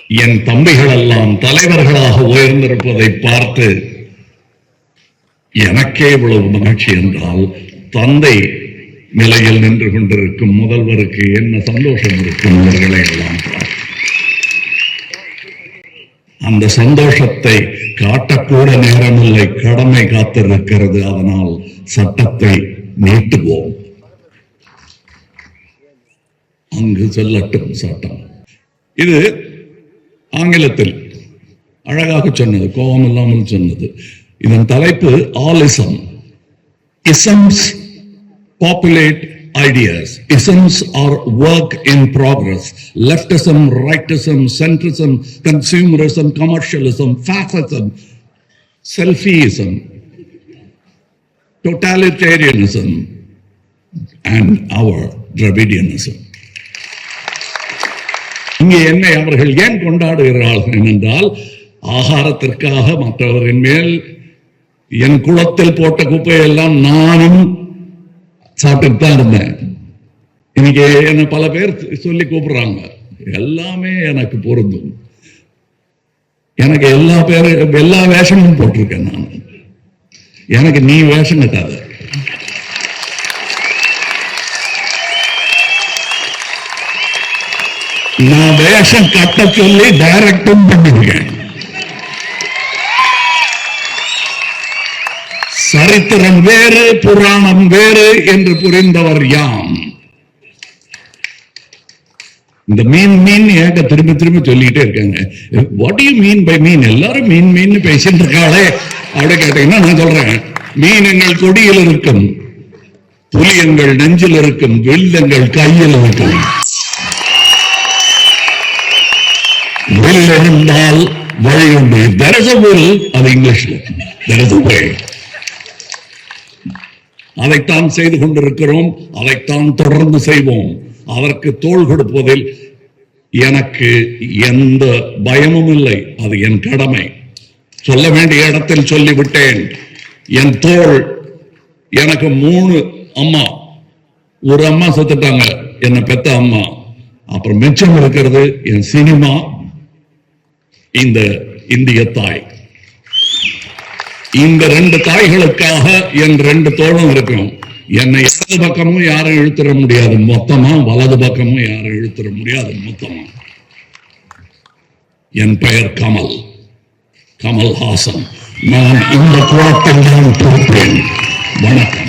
என் தம்பிகள் எல்லாம் தலைவர்களாக உயர்ந்திருப்பதை பார்த்து எனக்கே இவ்வளவு மகிழ்ச்சி என்றால் தந்தை நிலையில் நின்று கொண்டிருக்கும் முதல்வருக்கு என்ன சந்தோஷம் இருக்கும் அவர்களை எல்லாம் அந்த சந்தோஷத்தை காட்டக்கூட நேரமில்லை, கடமை காத்திருக்கிறது. அதனால் சட்டத்தை நீட்டுவோம், அங்கு செல்லட்டும் சட்டம். இது ஆங்கிலத்தில் அழகாக சொன்னது, கோபம் இல்லாமல் சொன்னது. இதன் தலைப்பு ஆலிசம். Isms populate ideas. Isms are work in progress. Leftism, rightism, centrism, consumerism, commercialism, fascism, selfieism, totalitarianism, and our Dravidianism. இங்கே என்னை அவர்கள் ஏன் கொண்டாடுகிறார்கள் என்றால், ஆகாரத்திற்காக மற்றவரின் மேல் என் குளத்தில் போட்ட குப்பையெல்லாம் நானும் சாப்பிட்டு தான் இருந்தேன். இன்னைக்கு என்ன பல பேர் சொல்லி கூப்பிடுறாங்க, எல்லாமே எனக்கு பொருந்தும். எனக்கு எல்லா வேஷமும் போட்டிருக்கேன் நான். எனக்கு நீ வேஷம் கட்டாத. நான் வேஷம் கட்ட சொல்லி டைரக்டும் பண்ணிருக்கேன். சரித்திரம் வேறு, புராணம் வேறு என்று புரிந்தவர் யாம். இந்த மீன் ஏக திரும்ப திரும்ப சொல்லிட்டே இருக்காங்க. வாட் யூ மீன் பை மீன்? எல்லாரும் மீன் பேசிட்டு இருக்காளே அப்படி கேட்டீங்கன்னா நான் சொல்றேன், மீன் எங்கள் கொடியில் இருக்கும், புலி எங்கள் நெஞ்சில் இருக்கும், வில் எங்கள் கையில் இருக்கும். வில் இருந்தால் வழி உண்டு. There is a will, அது இங்கிலீஷ்ல. There is a way. அதைத்தான் செய்து கொண்டிருக்கிறோம், அதைத்தான் தொடர்ந்து செய்வோம். அதற்கு தோள் கொடுப்பதில் எனக்கு எந்த பயமும் இல்லை. அது என் கடமை. சொல்ல வேண்டிய இடத்தில் சொல்லிவிட்டேன். என் தோள், எனக்கு 3 அம்மா. ஒரு அம்மா செத்துட்டாங்க, என்னை பெத்த அம்மா. அப்புறம் மிச்சம் இருக்கிறது என் சினிமா, இந்த இந்திய தாய். இந்த 2 தாய்களுக்காக என் 2 தோளும் இருக்கும். என்னை இடது பக்கமும் யாரும் இழுத்துற முடியாது மொத்தமா, வலது பக்கமும் யாரும் இழுத்துற முடியாது மொத்தமா. என் பெயர் கமல்ஹாசன். நான் இந்த குளத்தில் தான் பொறுப்பேன். வணக்கம்.